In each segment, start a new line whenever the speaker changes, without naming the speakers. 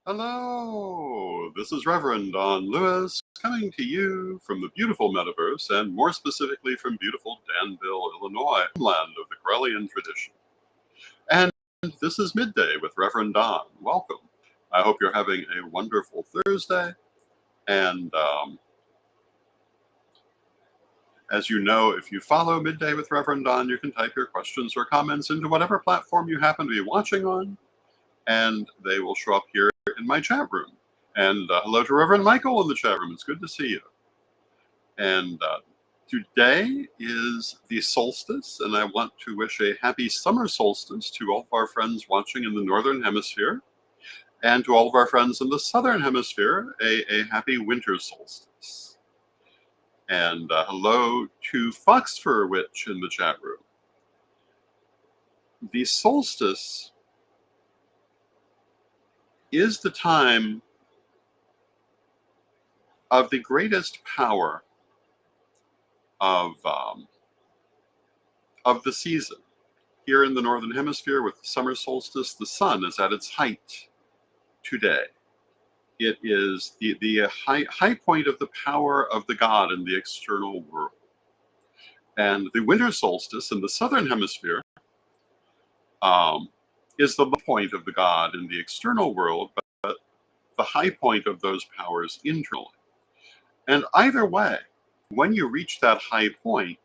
Hello, this is Reverend Don Lewis coming to you from the beautiful metaverse and more specifically from beautiful Danville, Illinois, land of the Corellian tradition. And this is Midday with Reverend Don. Welcome. I hope you're having a wonderful Thursday. And as you know, if you follow Midday with Reverend Don, you can type your questions or comments into whatever platform you happen to be watching on, and they will show up here in my chat room. And hello to Reverend Michael in the chat room. It's good to see you. And today is the solstice, and I want to wish a happy summer solstice to all of our friends watching in the Northern Hemisphere, and to all of our friends in the Southern Hemisphere, a happy winter solstice. And hello to Fox Fur Witch in the chat room. The solstice is the time of the greatest power of the season. Here in the Northern Hemisphere with the summer solstice, the sun is at its height today. It is the high point of the power of the god in the external world. And the winter solstice in the Southern Hemisphere is the low point of the god in the external world, but the high point of those powers internally. And either way, when you reach that high point,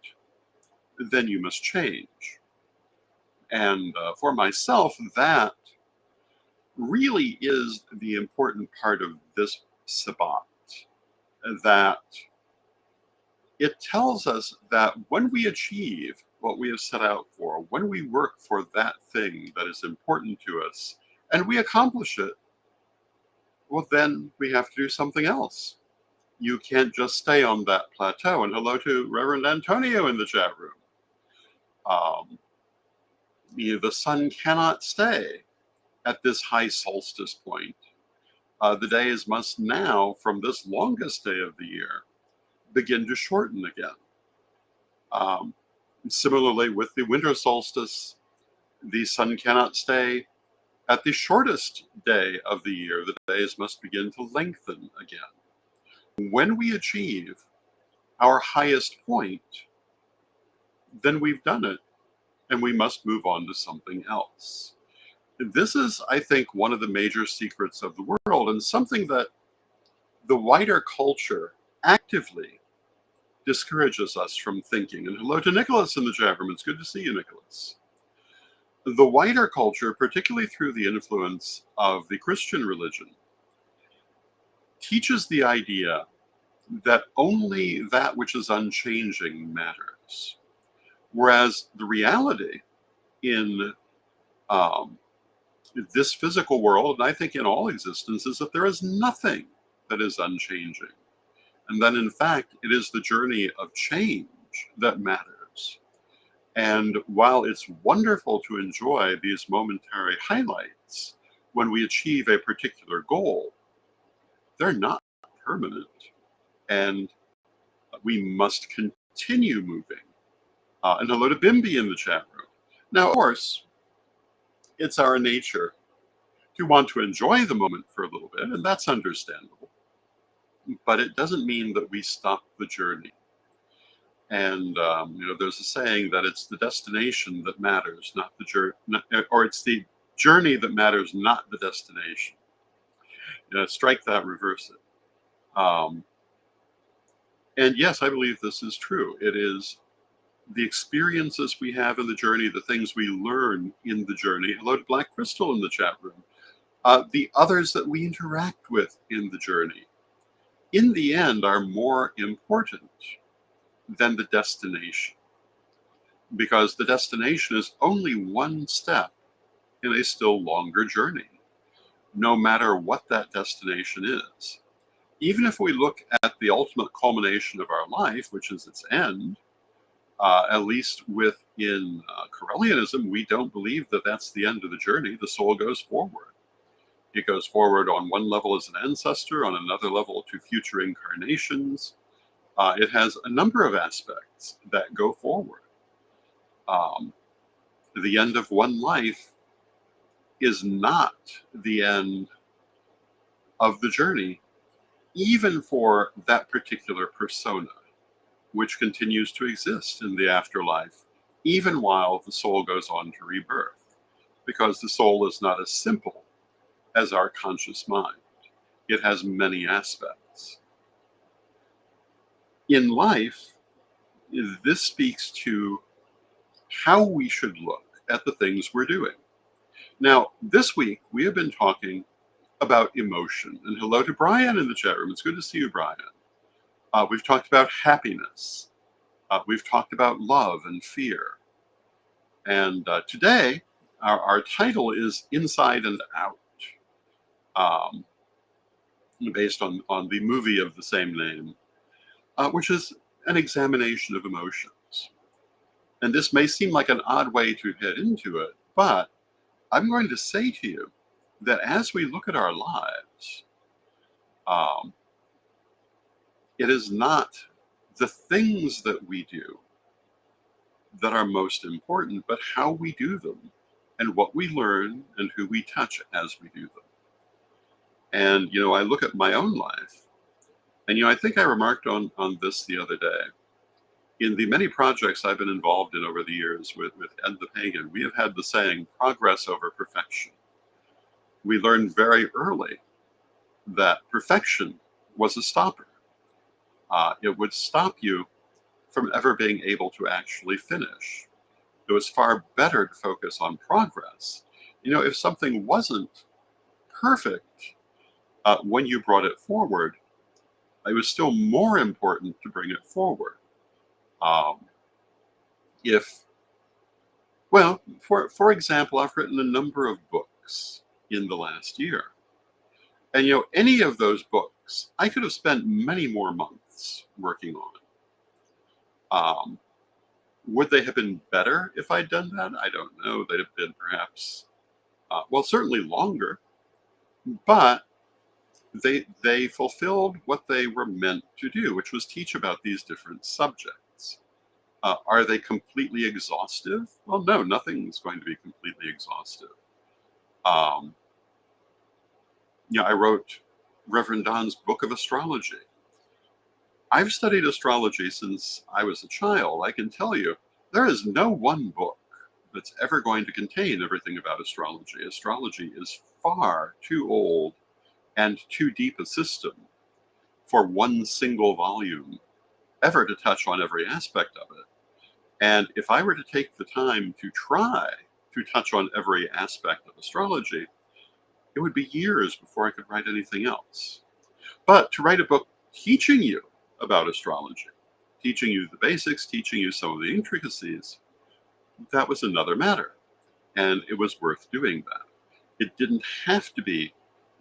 then you must change. And for myself, that really is the important part of this Sabbat, that it tells us that when we achieve what we have set out for, when we work for that thing that is important to us, and we accomplish it, well, then we have to do something else. You can't just stay on that plateau. And hello to Reverend Antonio in the chat room. The sun cannot stay at this high solstice point. The days must now, from this longest day of the year, begin to shorten again. Similarly, with the winter solstice, the sun cannot stay at the shortest day of the year. The days must begin to lengthen again. When we achieve our highest point, then we've done it, and we must move on to something else. This is, I think, one of the major secrets of the world, and something that the wider culture actively discourages us from thinking. And hello to Nicholas in the chat room. It's good to see you, Nicholas. The wider culture, particularly through the influence of the Christian religion, teaches the idea that only that which is unchanging matters. Whereas the reality in this physical world, and I think in all existence, is that there is nothing that is unchanging. And then, in fact, it is the journey of change that matters. And while it's wonderful to enjoy these momentary highlights when we achieve a particular goal, they're not permanent. And we must continue moving. And hello to Bimby in the chat room. Now, of course, it's our nature to want to enjoy the moment for a little bit, and that's understandable. But it doesn't mean that we stop the journey. And there's a saying that it's the destination that matters, not the journey, or it's the journey that matters, not the destination. Strike that, reverse it. And yes, I believe this is true. It is the experiences we have in the journey, the things we learn in the journey. Hello to Black Crystal in the chat room. The others that we interact with in the journey, in the end, are more important than the destination. Because the destination is only one step in a still longer journey, no matter what that destination is. Even if we look at the ultimate culmination of our life, which is its end, at least within Corellianism, we don't believe that that's the end of the journey. The soul goes forward. It goes forward on one level as an ancestor, on another level to future incarnations. It has a number of aspects that go forward. The end of one life is not the end of the journey, even for that particular persona, which continues to exist in the afterlife, even while the soul goes on to rebirth, because the soul is not as simple as our conscious mind. It has many aspects. In life, this speaks to how we should look at the things we're doing. Now, this week, we have been talking about emotion. And hello to Brian in the chat room. It's good to see you, Brian. We've talked about happiness. We've talked about love and fear. And today, our title is Inside and Out, based on the movie of the same name, which is an examination of emotions. And this may seem like an odd way to head into it, but I'm going to say to you that as we look at our lives, it is not the things that we do that are most important, but how we do them and what we learn and who we touch as we do them. And, I look at my own life, and, I think I remarked on this the other day. In the many projects I've been involved in over the years with Ed the Pagan, we have had the saying, progress over perfection. We learned very early that perfection was a stopper. It would stop you from ever being able to actually finish. It was far better to focus on progress. If something wasn't perfect when you brought it forward, it was still more important to bring it forward. For example, I've written a number of books in the last year. And, any of those books, I could have spent many more months working on. Would they have been better if I'd done that? I don't know. They'd have been perhaps, certainly longer, but they fulfilled what they were meant to do, which was teach about these different subjects. Are they completely exhaustive? Well, no, nothing's going to be completely exhaustive. I wrote Rev Don's Book of Astrology. I've studied astrology since I was a child. I can tell you, there is no one book that's ever going to contain everything about astrology. Astrology is far too old and too deep a system for one single volume ever to touch on every aspect of it. And if I were to take the time to try to touch on every aspect of astrology, it would be years before I could write anything else. But to write a book teaching you about astrology, teaching you the basics, teaching you some of the intricacies, that was another matter. And it was worth doing that. It didn't have to be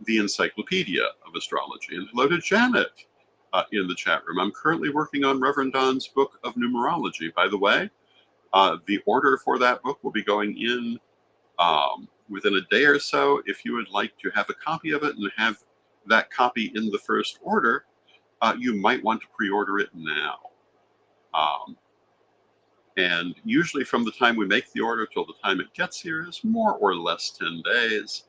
the encyclopedia of astrology. And hello to Janet in the chat room. I'm currently working on Rev Don's Book of Numerology. By the way, the order for that book will be going in within a day or so. If you would like to have a copy of it and have that copy in the first order, you might want to pre-order it now. And usually from the time we make the order till the time it gets here is more or less 10 days.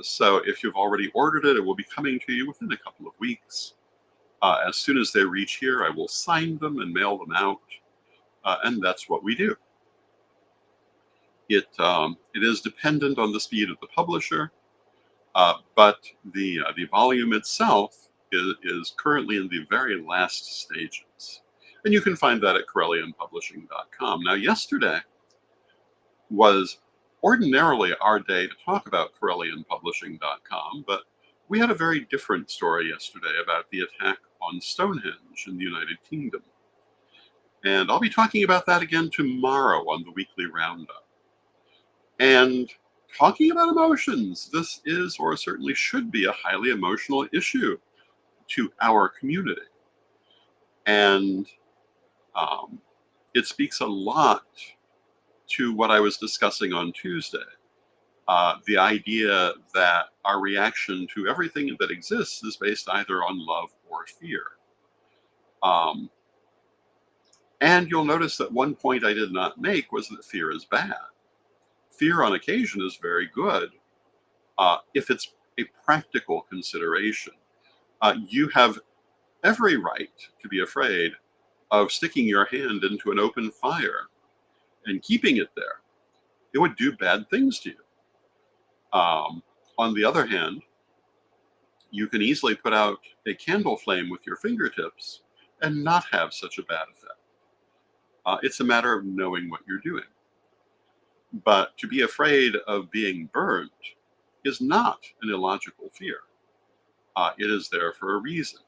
So if you've already ordered it, it will be coming to you within a couple of weeks. As soon as they reach here, I will sign them and mail them out. And that's what we do. It is dependent on the speed of the publisher, but the volume itself is currently in the very last stages. And you can find that at CorellianPublishing.com. Now, yesterday was ordinarily our day to talk about CorellianPublishing.com, but we had a very different story yesterday about the attack on Stonehenge in the United Kingdom. And I'll be talking about that again tomorrow on the weekly roundup. And talking about emotions, this is, or certainly should be, a highly emotional issue to our community. And it speaks a lot to what I was discussing on Tuesday. The idea that our reaction to everything that exists is based either on love or fear. And you'll notice that one point I did not make was that fear is bad. Fear on occasion is very good if it's a practical consideration. You have every right to be afraid of sticking your hand into an open fire and keeping it there. It would do bad things to you. On the other hand, you can easily put out a candle flame with your fingertips and not have such a bad effect. It's a matter of knowing what you're doing. But to be afraid of being burnt is not an illogical fear. It is there for a reason.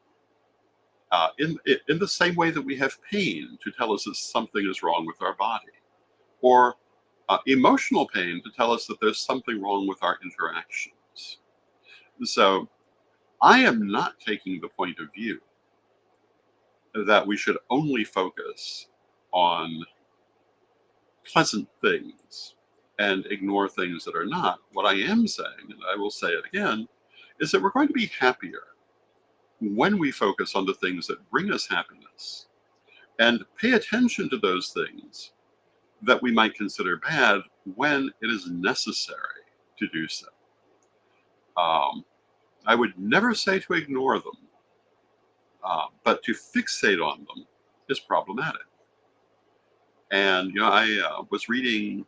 In the same way that we have pain to tell us that something is wrong with our body, or emotional pain to tell us that there's something wrong with our interactions. So I am not taking the point of view that we should only focus on pleasant things and ignore things that are not. What I am saying, and I will say it again, is that we're going to be happier when we focus on the things that bring us happiness and pay attention to those things that we might consider bad when it is necessary to do so. I would never say to ignore them, but to fixate on them is problematic. And I was reading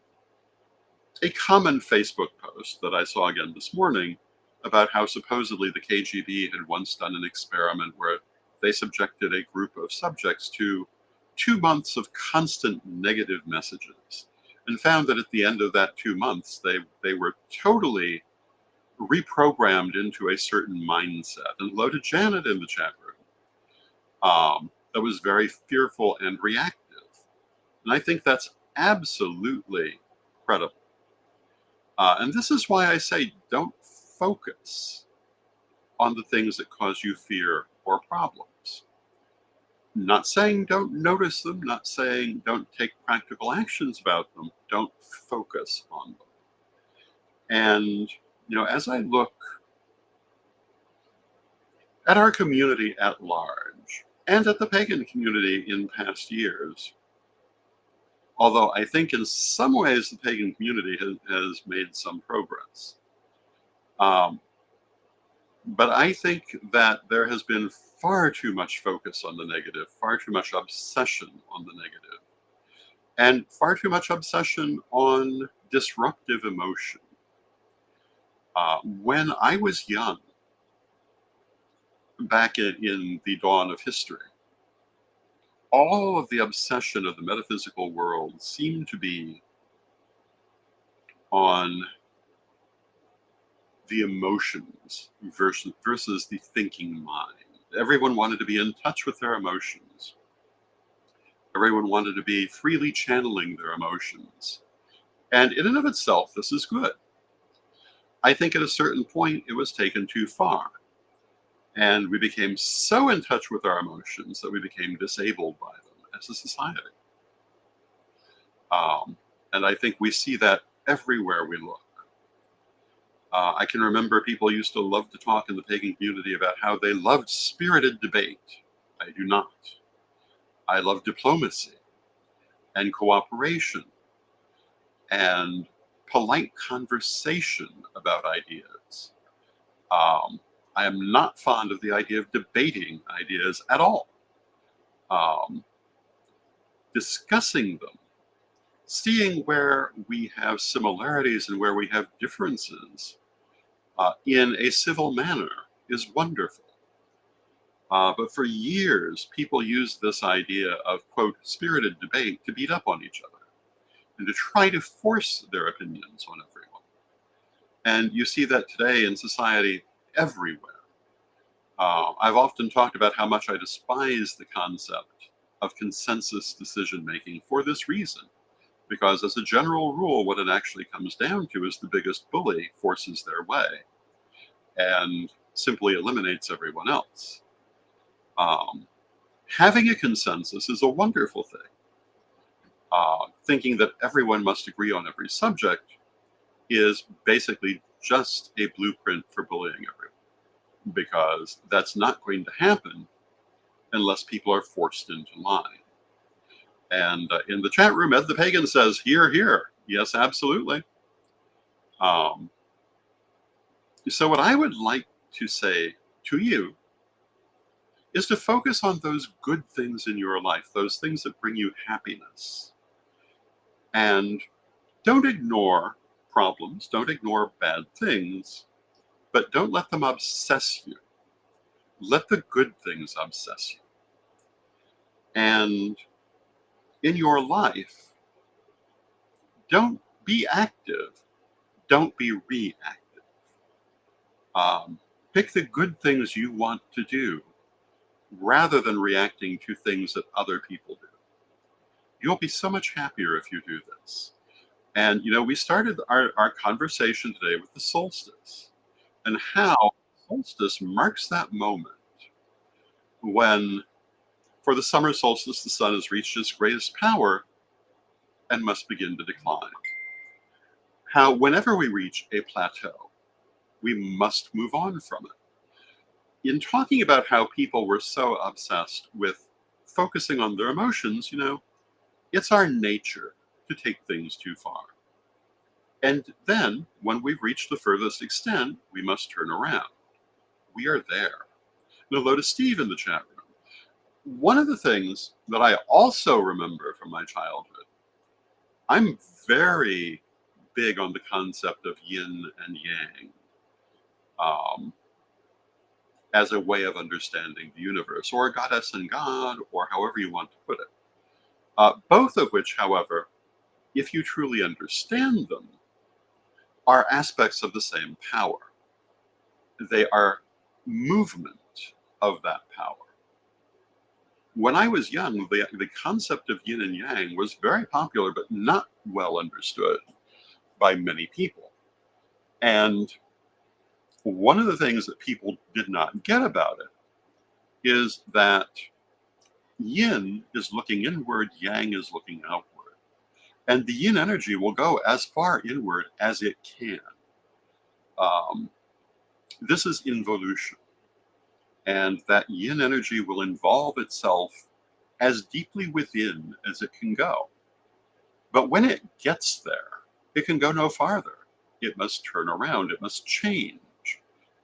a common Facebook post that I saw again this morning about how supposedly the KGB had once done an experiment where they subjected a group of subjects to 2 months of constant negative messages and found that at the end of that 2 months, they were totally reprogrammed into a certain mindset. And hello to Janet in the chat room. That was very fearful and reactive. And I think that's absolutely credible. And this is why I say don't focus on the things that cause you fear or problems. Not saying don't notice them, not saying don't take practical actions about them. Don't focus on them. And, as I look at our community at large and at the pagan community in past years, although I think in some ways the pagan community has made some progress. But I think that there has been far too much focus on the negative, far too much obsession on the negative, and far too much obsession on disruptive emotion. When I was young, back in the dawn of history, all of the obsession of the metaphysical world seemed to be on the emotions versus the thinking mind. Everyone wanted to be in touch with their emotions. Everyone wanted to be freely channeling their emotions. And in and of itself, this is good. I think at a certain point, it was taken too far. And we became so in touch with our emotions that we became disabled by them as a society. And I think we see that everywhere we look. I can remember people used to love to talk in the pagan community about how they loved spirited debate. I do not. I love diplomacy and cooperation and polite conversation about ideas. I am not fond of the idea of debating ideas at all. Discussing them, seeing where we have similarities and where we have differences in a civil manner is wonderful. But for years, people used this idea of, quote, spirited debate to beat up on each other and to try to force their opinions on everyone. And you see that today in society everywhere. I've often talked about how much I despise the concept of consensus decision-making for this reason. Because as a general rule, what it actually comes down to is the biggest bully forces their way and simply eliminates everyone else. Having a consensus is a wonderful thing. Thinking that everyone must agree on every subject is basically just a blueprint for bullying everyone, because that's not going to happen unless people are forced into line. And in the chat room, Ed the Pagan says, "Here, here." Yes, absolutely. So, what I would like to say to you is to focus on those good things in your life, those things that bring you happiness. And don't ignore problems, don't ignore bad things, but don't let them obsess you. Let the good things obsess you. And in your life, don't be active, don't be reactive. Pick the good things you want to do rather than reacting to things that other people do. You'll be so much happier if you do this. And, we started our conversation today with the solstice and how solstice marks that moment when, for the summer solstice, the sun has reached its greatest power and must begin to decline. How, whenever we reach a plateau, we must move on from it. In talking about how people were so obsessed with focusing on their emotions, it's our nature to take things too far. And then, when we've reached the furthest extent, we must turn around. We are there. And hello to Steve in the chat room. One of the things that I also remember from my childhood, I'm very big on the concept of yin and yang as a way of understanding the universe, or a goddess and god, or however you want to put it. Both of which, however, if you truly understand them, are aspects of the same power. They are movement of that power. When I was young, the concept of yin and yang was very popular, but not well understood by many people. And one of the things that people did not get about it is that yin is looking inward, yang is looking outward. And the yin energy will go as far inward as it can. This is involution. And that yin energy will involve itself as deeply within as it can go. But when it gets there, it can go no farther. It must turn around, it must change.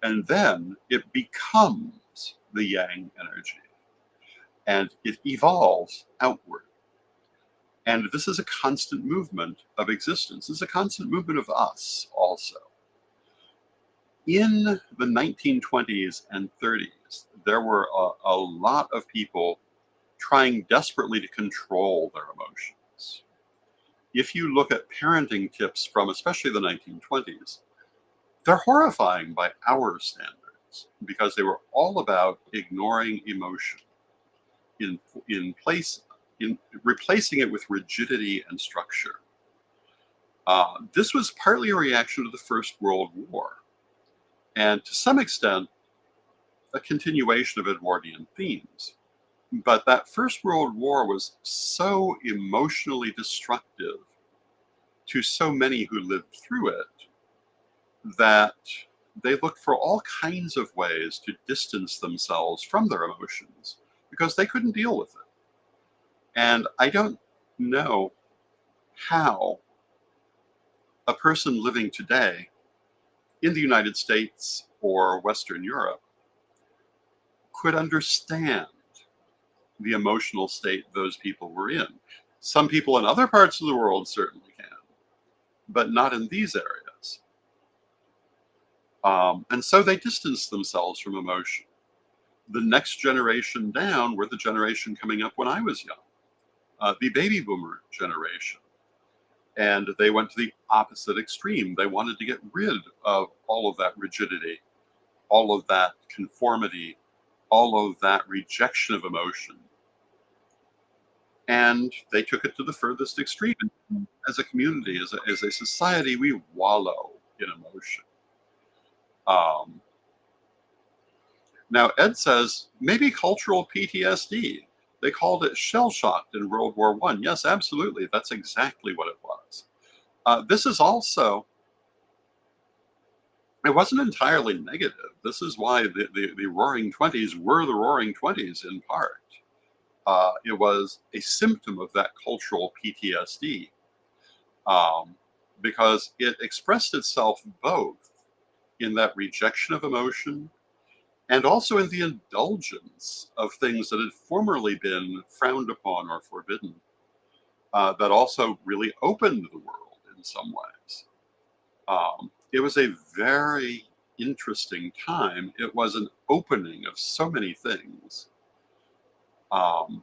And then it becomes the yang energy. And it evolves outward. And this is a constant movement of existence. This is a constant movement of us also. In the 1920s and 30s, there were a lot of people trying desperately to control their emotions. If you look at parenting tips from especially the 1920s, they're horrifying by our standards because they were all about ignoring emotion in replacing it with rigidity and structure. This was partly a reaction to the First World War, and to some extent, a continuation of Edwardian themes. But that First World War was so emotionally destructive to so many who lived through it that they looked for all kinds of ways to distance themselves from their emotions because they couldn't deal with it. And I don't know how a person living today in the United States or Western Europe could understand the emotional state those people were in. Some people in other parts of the world certainly can, but not in these areas. And so they distanced themselves from emotion. The next generation down were the generation coming up when I was young, the baby boomer generation. And they went to the opposite extreme. They wanted to get rid of all of that rigidity, all of that conformity, all of that rejection of emotion. And they took it to the furthest extreme. As a community, as a society, we wallow in emotion. Now, Ed says, maybe cultural PTSD. They called it shell-shocked in World War I. Yes, absolutely. That's exactly what it was. This is also, it wasn't entirely negative. This is why the Roaring Twenties were the Roaring Twenties in part. It was a symptom of that cultural PTSD because it expressed itself both in that rejection of emotion, and also in the indulgence of things that had formerly been frowned upon or forbidden, that also really opened the world in some ways. It was a very interesting time. It was an opening of so many things. Um,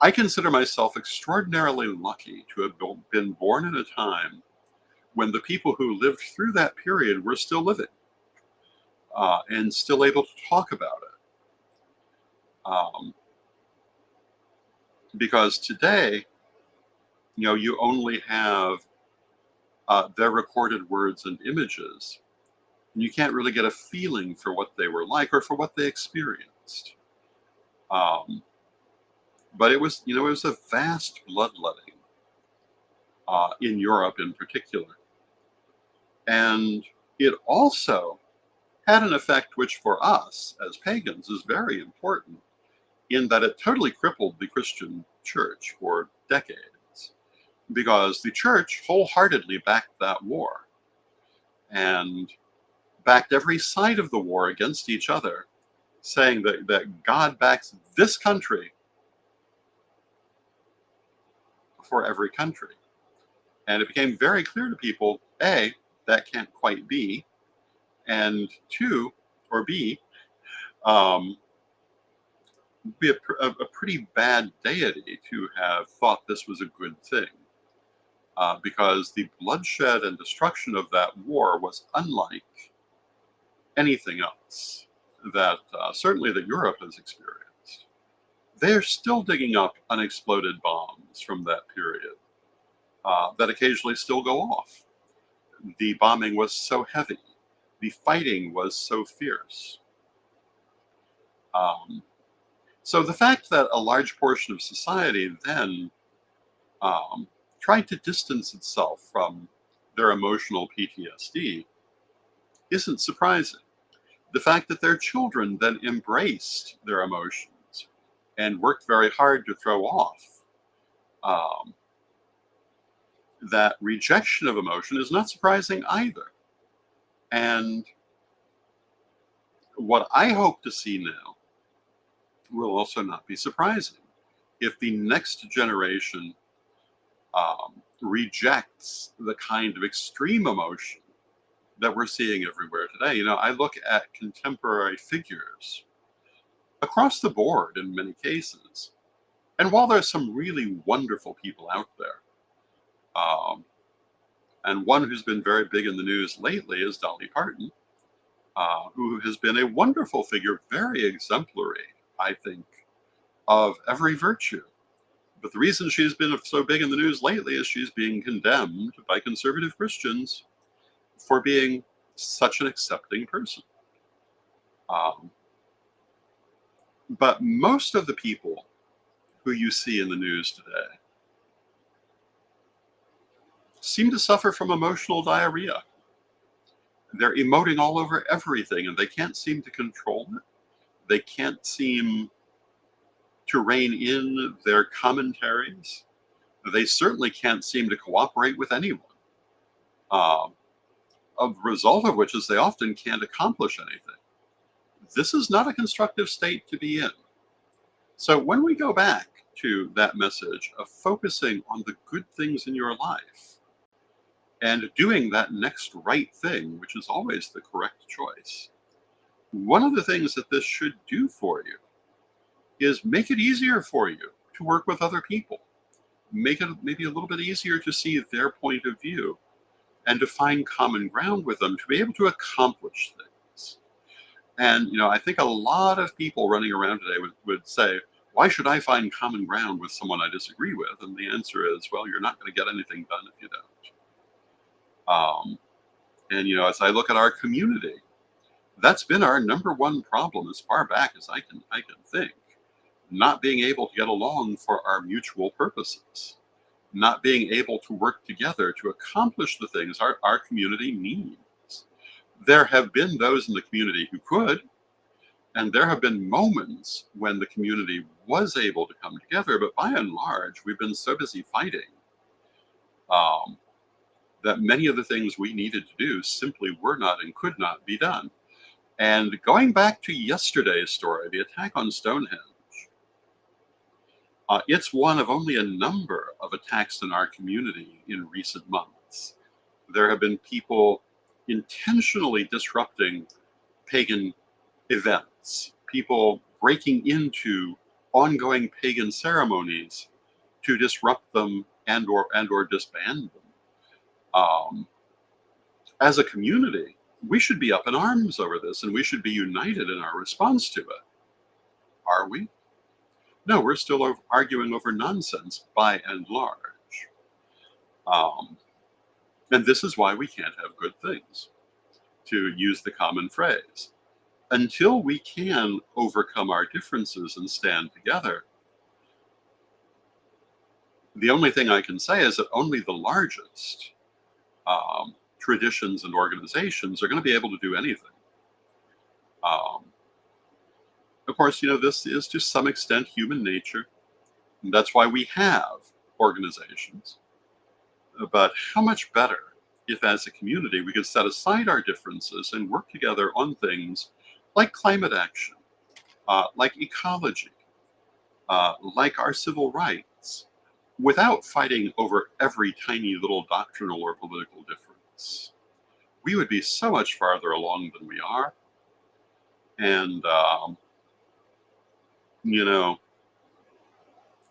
I consider myself extraordinarily lucky to have been born in a time when the people who lived through that period were still living, and still able to talk about it. Um, because today, you only have their recorded words and images, and you can't really get a feeling for what they were like or for what they experienced. Um, but it was a vast bloodletting in Europe in particular. And it also had an effect which for us as pagans is very important, in that it totally crippled the Christian church for decades, because the church wholeheartedly backed that war and backed every side of the war against each other, saying that God backs this country for every country. And it became very clear to people, A, that can't quite be, and two, or B, um, be a pretty bad deity to have thought this was a good thing, because the bloodshed and destruction of that war was unlike anything else that certainly that Europe has experienced. They're still digging up unexploded bombs from that period that occasionally still go off. The bombing was so heavy, the fighting was so fierce. Um, so the fact that a large portion of society then um, tried to distance itself from their emotional PTSD isn't surprising. The fact that their children then embraced their emotions and worked very hard to throw off um, that rejection of emotion is not surprising either. And what I hope to see now will also not be surprising. If the next generation rejects the kind of extreme emotion that we're seeing everywhere today. I look at contemporary figures across the board in many cases. And while there's some really wonderful people out there, um, and one who's been very big in the news lately is Dolly Parton, who has been a wonderful figure, very exemplary, I think, of every virtue. But the reason she's been so big in the news lately is she's being condemned by conservative Christians for being such an accepting person. Um, but most of the people who you see in the news today seem to suffer from emotional diarrhea. They're emoting all over everything and they can't seem to control it. They can't seem to rein in their commentaries. They certainly can't seem to cooperate with anyone. Um, a result of which is they often can't accomplish anything. This is not a constructive state to be in. So when we go back to that message of focusing on the good things in your life and doing that next right thing, which is always the correct choice, one of the things that this should do for you is make it easier for you to work with other people. Make it maybe a little bit easier to see their point of view and to find common ground with them to be able to accomplish things. And, I think a lot of people running around today would say, why should I find common ground with someone I disagree with? And the answer is, well, you're not going to get anything done if you don't. And, as I look at our community, that's been our number one problem as far back as I can think. Not being able to get along for our mutual purposes. Not being able to work together to accomplish the things our community needs. There have been those in the community who could, and there have been moments when the community was able to come together, but by and large, we've been so busy fighting um, that many of the things we needed to do simply were not and could not be done. And going back to yesterday's story, the attack on Stonehenge, it's one of only a number of attacks in our community in recent months. There have been people intentionally disrupting pagan events, people breaking into ongoing pagan ceremonies to disrupt them and or disband them. As a community, we should be up in arms over this, and we should be united in our response to it. Are we? No, we're still arguing over nonsense by and large. And this is why we can't have good things, to use the common phrase. Until we can overcome our differences and stand together, the only thing I can say is that only the largest traditions and organizations are going to be able to do anything. Of course, this is to some extent human nature. And that's why we have organizations. But how much better if, as a community, we could set aside our differences and work together on things like climate action, like ecology, like our civil rights, without fighting over every tiny little doctrinal or political difference. We would be so much farther along than we are. And,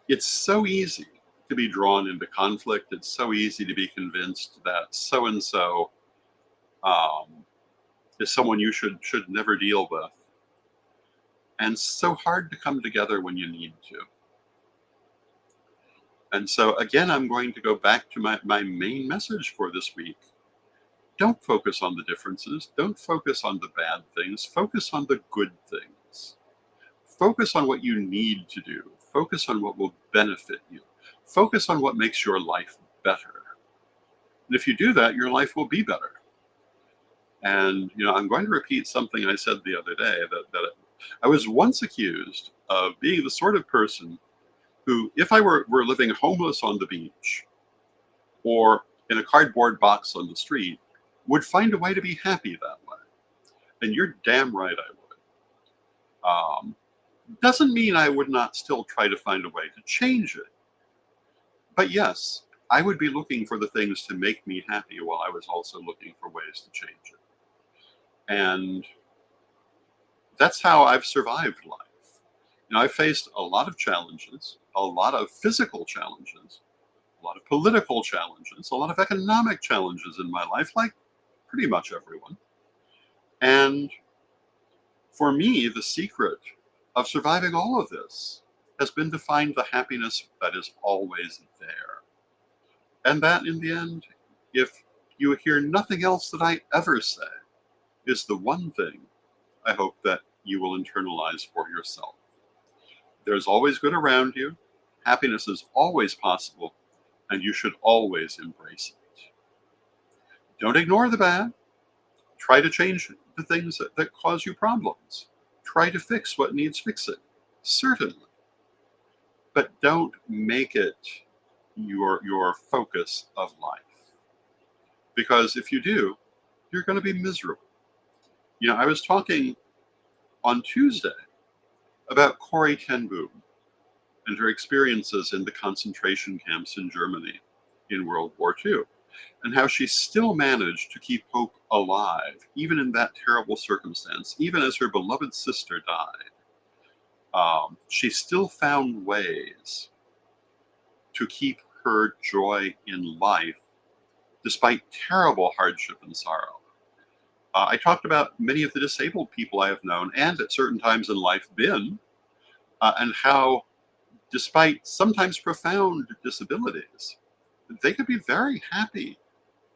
it's so easy to be drawn into conflict. It's so easy to be convinced that so-and-so is someone you should never deal with. And so hard to come together when you need to. And so, again, I'm going to go back to my main message for this week. Don't focus on the differences. Don't focus on the bad things. Focus on the good things. Focus on what you need to do. Focus on what will benefit you. Focus on what makes your life better. And if you do that, your life will be better. And, I'm going to repeat something I said the other day, that I was once accused of being the sort of person who, if I were living homeless on the beach or in a cardboard box on the street, would find a way to be happy that way. And you're damn right I would. Doesn't mean I would not still try to find a way to change it. But yes, I would be looking for the things to make me happy while I was also looking for ways to change it. And that's how I've survived life. I've faced a lot of challenges, a lot of physical challenges, a lot of political challenges, a lot of economic challenges in my life, like pretty much everyone. And for me, the secret of surviving all of this has been to find the happiness that is always there. And that, in the end, if you hear nothing else that I ever say, is the one thing I hope that you will internalize for yourself. There's always good around you. Happiness is always possible, and you should always embrace it. Don't ignore the bad. Try to change the things that cause you problems. Try to fix what needs fixing, certainly. But don't make it your focus of life. Because if you do, you're going to be miserable. I was talking on Tuesday about Corrie ten Boom and her experiences in the concentration camps in Germany in World War II, and how she still managed to keep hope alive, even in that terrible circumstance, even as her beloved sister died. She still found ways to keep her joy in life, despite terrible hardship and sorrow. I talked about many of the disabled people I have known and at certain times in life been, and how, despite sometimes profound disabilities, they could be very happy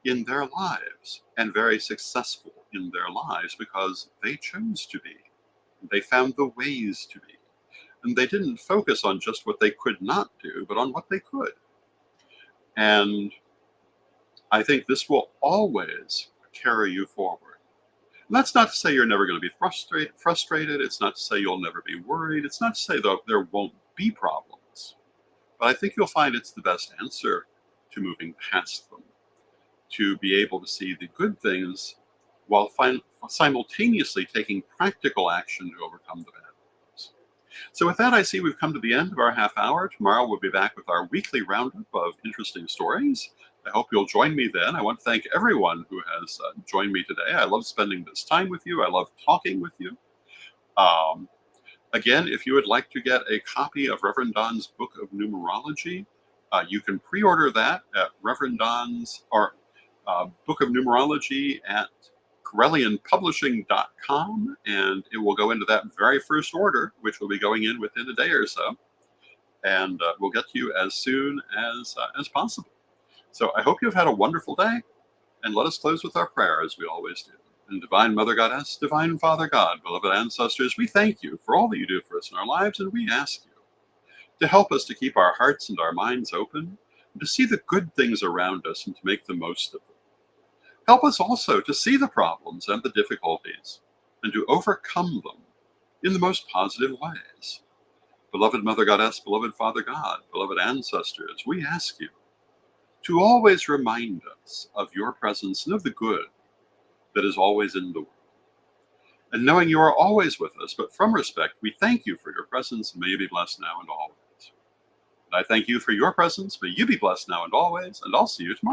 in their lives and very successful in their lives because they chose to be. They found the ways to be. And they didn't focus on just what they could not do, but on what they could. And I think this will always carry you forward. And that's not to say you're never going to be frustrated. It's not to say you'll never be worried. It's not to say that there won't be problems. But I think you'll find it's the best answer to moving past them, to be able to see the good things while simultaneously taking practical action to overcome the bad ones. So with that, I see we've come to the end of our half hour. Tomorrow we'll be back with our weekly roundup of interesting stories. I hope you'll join me then. I want to thank everyone who has joined me today. I love spending this time with you. I love talking with you. Um, Again, if you would like to get a copy of Reverend Don's Book of Numerology, you can pre-order that at Reverend Don's or Book of Numerology at CorellianPublishing.com, and it will go into that very first order, which will be going in within a day or so, and we'll get to you as soon as possible. So I hope you've had a wonderful day, and let us close with our prayer as we always do. And Divine Mother Goddess, Divine Father God, beloved ancestors, we thank you for all that you do for us in our lives, and we ask you to help us to keep our hearts and our minds open, and to see the good things around us and to make the most of them. Help us also to see the problems and the difficulties and to overcome them in the most positive ways. Beloved Mother Goddess, beloved Father God, beloved ancestors, we ask you to always remind us of your presence and of the good that is always in the world. And knowing you are always with us, but from respect, we thank you for your presence, and may you be blessed now and always. And I thank you for your presence, may you be blessed now and always, and I'll see you tomorrow.